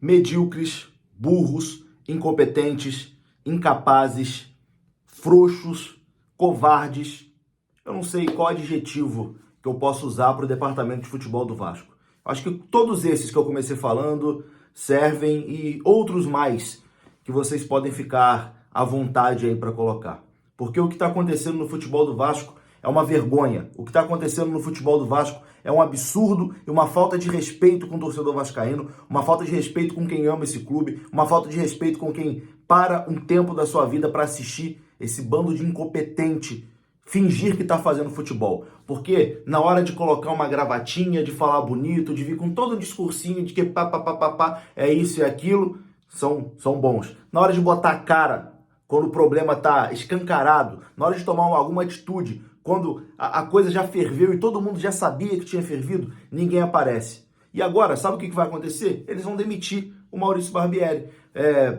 medíocres, burros, incompetentes, incapazes, frouxos, covardes. Eu não sei qual adjetivo que eu posso usar para o departamento de futebol do Vasco. Acho que todos esses que eu comecei falando servem e outros mais que vocês podem ficar à vontade aí para colocar. Porque o que está acontecendo no futebol do Vasco é uma vergonha. O que está acontecendo no futebol do Vasco é um absurdo e uma falta de respeito com o torcedor vascaíno, uma falta de respeito com quem ama esse clube, uma falta de respeito com quem para um tempo da sua vida para assistir esse bando de incompetente fingir que está fazendo futebol. Porque na hora de colocar uma gravatinha, de falar bonito, de vir com todo um discursinho de que pá, é isso e aquilo, são bons. Na hora de botar a cara, quando o problema está escancarado, na hora de tomar alguma atitude, quando a coisa já ferveu e todo mundo já sabia que tinha fervido, ninguém aparece. E agora, sabe o que vai acontecer? Eles vão demitir o Maurício Barbieri.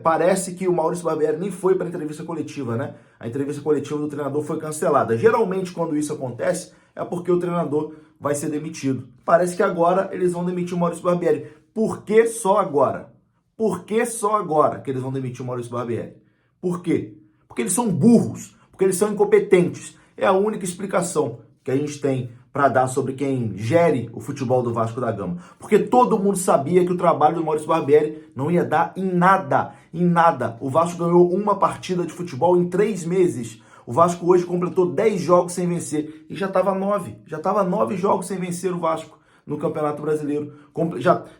Parece que o Maurício Barbieri nem foi para a entrevista coletiva, né? A entrevista coletiva do treinador foi cancelada. Geralmente, quando isso acontece, é porque o treinador vai ser demitido. Parece que agora eles vão demitir o Maurício Barbieri. Por que só agora? Por que só agora que eles vão demitir o Maurício Barbieri? Por quê? Porque eles são burros, porque eles são incompetentes. É a única explicação que a gente tem para dar sobre quem gere o futebol do Vasco da Gama. Porque todo mundo sabia que o trabalho do Maurício Barbieri não ia dar em nada, em nada. O Vasco ganhou uma partida de futebol em 3 meses. O Vasco hoje completou 10 jogos sem vencer e já estava 9 jogos sem vencer o Vasco no Campeonato Brasileiro.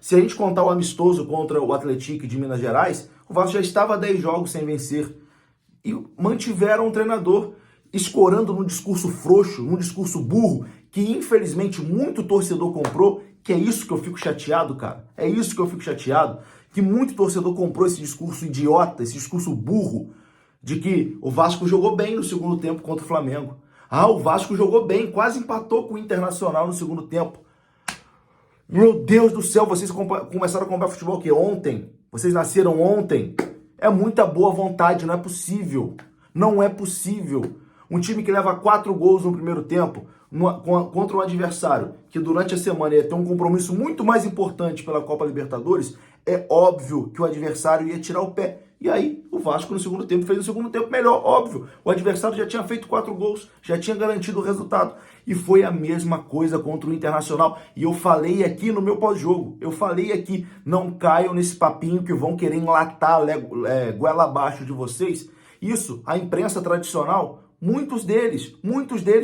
Se a gente contar o amistoso contra o Atlético de Minas Gerais, o Vasco já estava 10 jogos sem vencer. E mantiveram um treinador escorando num discurso frouxo, num discurso burro, que infelizmente muito torcedor comprou, que é isso que eu fico chateado, cara. É isso que eu fico chateado, que muito torcedor comprou esse discurso idiota, esse discurso burro, de que o Vasco jogou bem no segundo tempo contra o Flamengo. Ah, o Vasco jogou bem, quase empatou com o Internacional no segundo tempo. Meu Deus do céu, vocês começaram a comprar futebol que ontem? Vocês nasceram ontem? É muita boa vontade, não é possível. Não é possível. Um time que leva 4 gols no primeiro tempo contra um adversário que durante a semana ia ter um compromisso muito mais importante pela Copa Libertadores, é óbvio que o adversário ia tirar o pé. E aí o Vasco no segundo tempo fez o segundo tempo melhor, óbvio. O adversário já tinha feito 4 gols, já tinha garantido o resultado. E foi a mesma coisa contra o Internacional. E eu falei aqui no meu pós-jogo, não caiam nesse papinho que vão querer enlatar goela abaixo de vocês. Isso, a imprensa tradicional, muitos deles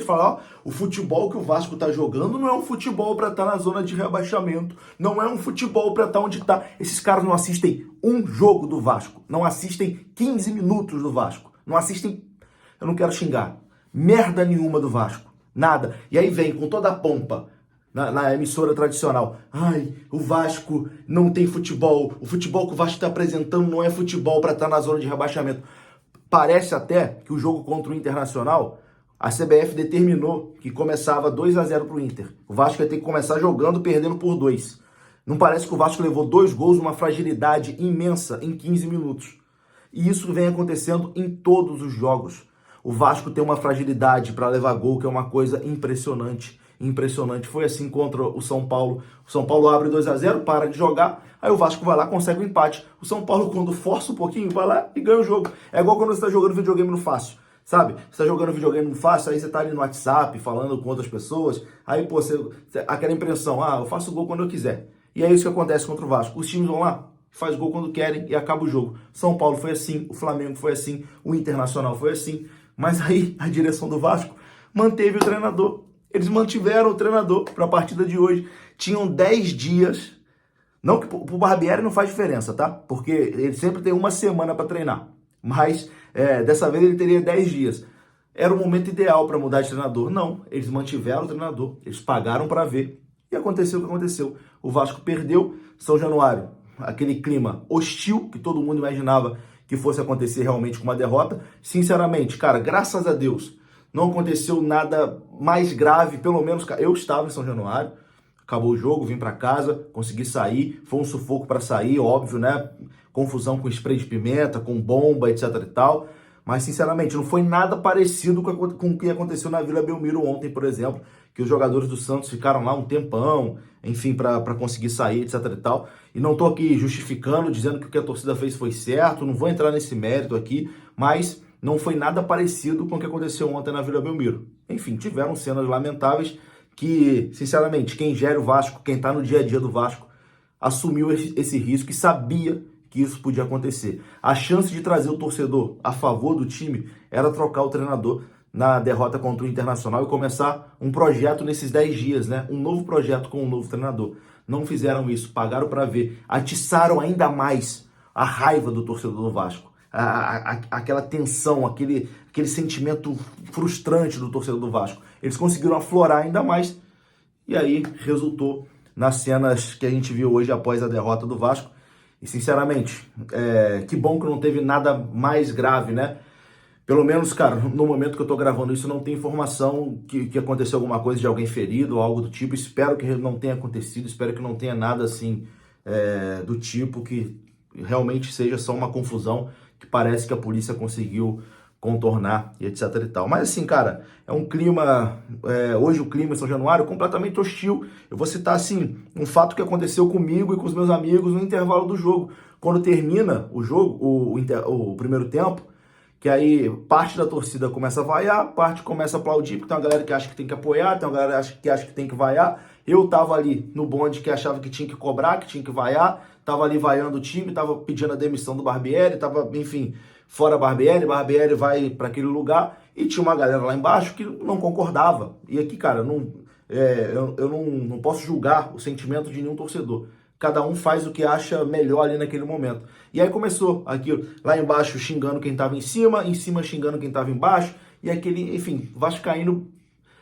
falam, o futebol que o Vasco tá jogando não é um futebol para estar na zona de rebaixamento, não é um futebol para estar onde tá. Esses caras não assistem um jogo do Vasco, não assistem 15 minutos do Vasco, não assistem, eu não quero xingar, merda nenhuma do Vasco, nada. E aí vem com toda a pompa na emissora tradicional, o Vasco não tem futebol, o futebol que o Vasco está apresentando não é futebol para estar na zona de rebaixamento. Parece até que o jogo contra o Internacional, a CBF determinou que começava 2-0 para o Inter. O Vasco ia ter que começar jogando, perdendo por 2. Não parece que o Vasco levou 2 gols, uma fragilidade imensa em 15 minutos. E isso vem acontecendo em todos os jogos. O Vasco tem uma fragilidade para levar gol, que é uma coisa impressionante. Impressionante. Foi assim contra o São Paulo. O São Paulo abre 2-0, para de jogar, aí o Vasco vai lá, consegue o empate. O São Paulo, quando força um pouquinho, vai lá e ganha o jogo. É igual quando você está jogando videogame no fácil, sabe? Você está jogando videogame no fácil, aí você está ali no WhatsApp, falando com outras pessoas, aí, pô, aquela impressão, eu faço gol quando eu quiser. E é isso que acontece contra o Vasco. Os times vão lá, faz gol quando querem e acaba o jogo. São Paulo foi assim, o Flamengo foi assim, o Internacional foi assim, mas aí a direção do Vasco manteve o treinador. Eles mantiveram o treinador para a partida de hoje. Tinham 10 dias. Não que pro Barbieri não faz diferença, tá? Porque ele sempre tem uma semana para treinar. Mas dessa vez ele teria 10 dias. Era o momento ideal para mudar de treinador. Não, eles mantiveram o treinador. Eles pagaram para ver. E aconteceu o que aconteceu. O Vasco perdeu São Januário. Aquele clima hostil que todo mundo imaginava que fosse acontecer realmente com uma derrota. Sinceramente, cara, graças a Deus, não aconteceu nada mais grave, pelo menos eu estava em São Januário, acabou o jogo, vim para casa, consegui sair, foi um sufoco para sair, óbvio, né? Confusão com spray de pimenta, com bomba, etc e tal, Mas, sinceramente, não foi nada parecido com o que aconteceu na Vila Belmiro ontem, por exemplo, que os jogadores do Santos ficaram lá um tempão, enfim, para conseguir sair, etc e tal. E não tô aqui justificando, dizendo que o que a torcida fez foi certo, não vou entrar nesse mérito aqui, mas não foi nada parecido com o que aconteceu ontem na Vila Belmiro. Enfim, tiveram cenas lamentáveis que, sinceramente, quem gera o Vasco, quem tá no dia a dia do Vasco, assumiu esse risco e sabia que isso podia acontecer. A chance de trazer o torcedor a favor do time era trocar o treinador na derrota contra o Internacional e começar um projeto nesses 10 dias, né? Um novo projeto com um novo treinador. Não fizeram isso, pagaram para ver, atiçaram ainda mais a raiva do torcedor do Vasco. Aquela tensão, aquele sentimento frustrante do torcedor do Vasco. Eles conseguiram aflorar ainda mais e aí resultou nas cenas que a gente viu hoje após a derrota do Vasco. E, sinceramente, que bom que não teve nada mais grave, né? Pelo menos, cara, no momento que eu tô gravando isso, não tem informação que aconteceu alguma coisa de alguém ferido ou algo do tipo. Espero que não tenha acontecido, espero que não tenha nada assim do tipo, que realmente seja só uma confusão que parece que a polícia conseguiu contornar e etc e tal. Mas assim, cara, é um clima, hoje o clima em São Januário é completamente hostil. Eu vou citar assim, um fato que aconteceu comigo e com os meus amigos no intervalo do jogo. Quando termina o jogo, o primeiro tempo, que aí parte da torcida começa a vaiar, parte começa a aplaudir, porque tem uma galera que acha que tem que apoiar, tem uma galera que acha que tem que vaiar. Eu tava ali no bonde que achava que tinha que cobrar, que tinha que vaiar, tava ali vaiando o time, tava pedindo a demissão do Barbieri, tava, enfim, fora Barbieri vai para aquele lugar, e tinha uma galera lá embaixo que não concordava. E aqui, cara, eu não posso julgar o sentimento de nenhum torcedor. Cada um faz o que acha melhor ali naquele momento. E aí começou aquilo, lá embaixo xingando quem estava em cima xingando quem estava embaixo, e aquele, enfim, vascaíno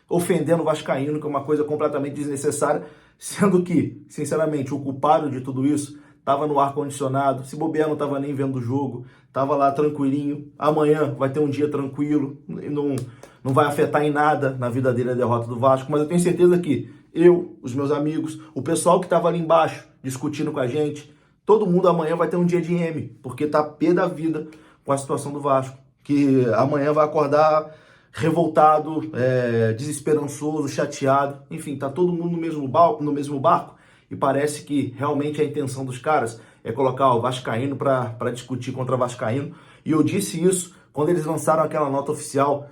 ofendendo o vascaíno, que é uma coisa completamente desnecessária, sendo que, sinceramente, o culpado de tudo isso estava no ar-condicionado, se bobear não estava nem vendo o jogo, estava lá tranquilinho, amanhã vai ter um dia tranquilo, não vai afetar em nada na vida dele a derrota do Vasco, mas eu tenho certeza que eu, os meus amigos, o pessoal que estava ali embaixo discutindo com a gente, todo mundo amanhã vai ter um dia de M, porque tá pé da vida com a situação do Vasco, que amanhã vai acordar revoltado, desesperançoso, chateado, enfim, tá todo mundo no mesmo barco, e parece que realmente a intenção dos caras é colocar o vascaíno para discutir contra vascaíno, e eu disse isso quando eles lançaram aquela nota oficial,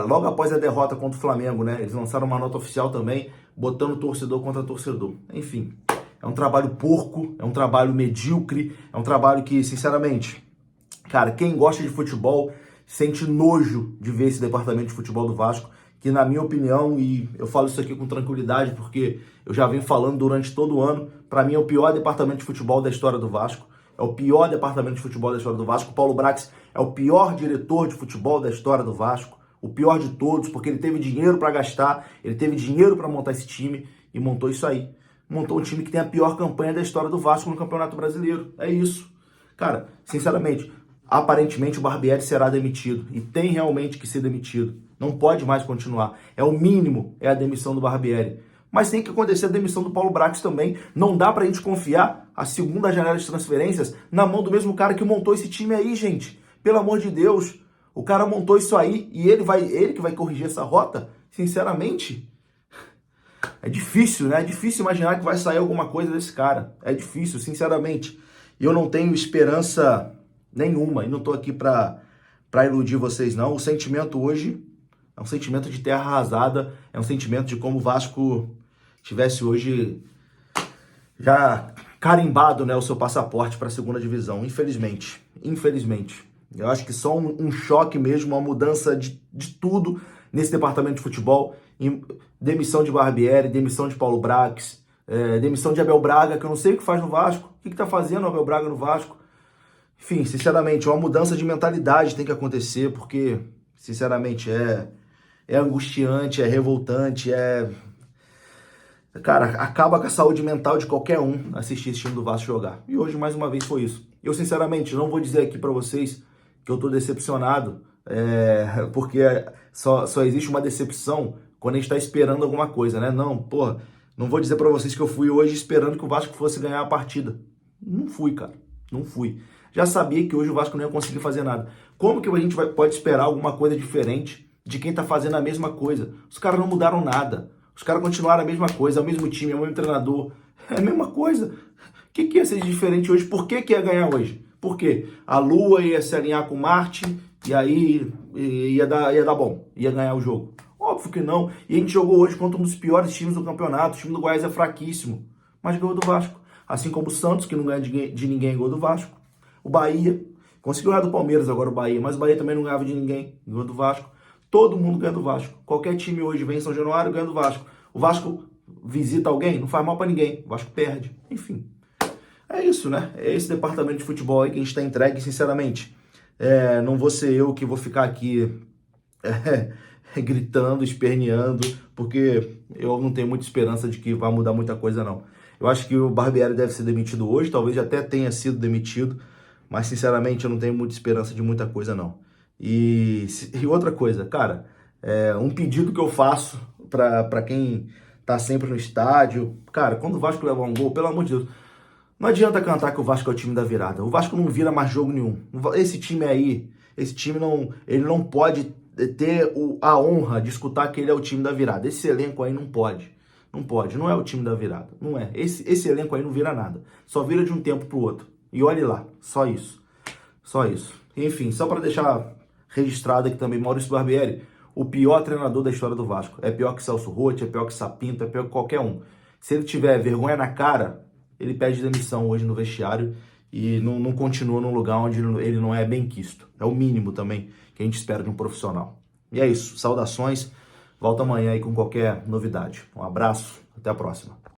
logo após a derrota contra o Flamengo, né? Eles lançaram uma nota oficial também, botando torcedor contra torcedor. Enfim, é um trabalho porco, é um trabalho medíocre, é um trabalho que, sinceramente, cara, quem gosta de futebol sente nojo de ver esse departamento de futebol do Vasco, que na minha opinião, e eu falo isso aqui com tranquilidade porque eu já venho falando durante todo o ano, para mim é o pior departamento de futebol da história do Vasco, é o pior departamento de futebol da história do Vasco. O Paulo Brax é o pior diretor de futebol da história do Vasco, o pior de todos, porque ele teve dinheiro para gastar, ele teve dinheiro para montar esse time e montou isso aí. Montou um time que tem a pior campanha da história do Vasco no Campeonato Brasileiro. É isso. Cara, sinceramente, aparentemente o Barbieri será demitido e tem realmente que ser demitido. Não pode mais continuar. É o mínimo, é a demissão do Barbieri. Mas tem que acontecer a demissão do Paulo Brax também. Não dá pra gente confiar a segunda janela de transferências na mão do mesmo cara que montou esse time aí, gente. Pelo amor de Deus. O cara montou isso aí e ele que vai corrigir essa rota? Sinceramente, é difícil, né? É difícil imaginar que vai sair alguma coisa desse cara. É difícil, sinceramente. E eu não tenho esperança nenhuma. E não tô aqui pra iludir vocês, não. O sentimento hoje é um sentimento de terra arrasada. É um sentimento de como o Vasco tivesse hoje já carimbado, né, o seu passaporte para a segunda divisão. Infelizmente. Infelizmente. Eu acho que só um choque mesmo, uma mudança de tudo nesse departamento de futebol. Demissão de Barbieri, demissão de Paulo Brax, demissão de Abel Braga, que eu não sei o que faz no Vasco. O que tá fazendo o Abel Braga no Vasco? Enfim, sinceramente, uma mudança de mentalidade tem que acontecer, porque, sinceramente, é angustiante, é revoltante, Cara, acaba com a saúde mental de qualquer um assistir esse time do Vasco jogar. E hoje, mais uma vez, foi isso. Eu, sinceramente, não vou dizer aqui pra vocês que eu tô decepcionado, porque só existe uma decepção quando a gente tá esperando alguma coisa, né? Não, porra, não vou dizer pra vocês que eu fui hoje esperando que o Vasco fosse ganhar a partida. Não fui, cara, não fui. Já sabia que hoje o Vasco não ia conseguir fazer nada. Como que a gente pode esperar alguma coisa diferente de quem tá fazendo a mesma coisa? Os caras não mudaram nada. Os caras continuaram a mesma coisa, é o mesmo time, é o mesmo treinador. É a mesma coisa. O que ia ser diferente hoje? Por que ia ganhar hoje? Por quê? A Lua ia se alinhar com Marte e aí ia dar bom. Ia ganhar o jogo. Óbvio que não. E a gente jogou hoje contra um dos piores times do campeonato. O time do Goiás é fraquíssimo. Mas ganhou do Vasco. Assim como o Santos, que não ganha de ninguém, ganhou do Vasco. O Bahia. Conseguiu ganhar do Palmeiras agora o Bahia. Mas o Bahia também não ganhava de ninguém. Ganhou do Vasco. Todo mundo ganha do Vasco. Qualquer time hoje vem em São Januário ganha do Vasco. O Vasco visita alguém, não faz mal pra ninguém. O Vasco perde. Enfim. É isso, né? É esse departamento de futebol aí que a gente tá entregue, sinceramente. Não vou ser eu que vou ficar aqui gritando, esperneando, porque eu não tenho muita esperança de que vai mudar muita coisa, não. Eu acho que o Barbieri deve ser demitido hoje, talvez até tenha sido demitido, mas, sinceramente, eu não tenho muita esperança de muita coisa, não. E outra coisa, cara, um pedido que eu faço pra quem tá sempre no estádio, cara, quando o Vasco levar um gol, pelo amor de Deus, não adianta cantar que o Vasco é o time da virada. O Vasco não vira mais jogo nenhum. Esse time aí, ele não pode ter a honra de escutar que ele é o time da virada. Esse elenco aí não pode. Não pode, não é o time da virada. Não é. Esse elenco aí não vira nada. Só vira de um tempo pro outro. E olhe lá, só isso. Só isso. Enfim, só para deixar registrado aqui também, Maurício Barbieri, o pior treinador da história do Vasco. É pior que Celso Roth, é pior que Sapinto, é pior que qualquer um. Se ele tiver vergonha na cara, ele pede demissão hoje no vestiário e não continua num lugar onde ele não é bem quisto. É o mínimo também que a gente espera de um profissional. E é isso. Saudações. Volto amanhã aí com qualquer novidade. Um abraço. Até a próxima.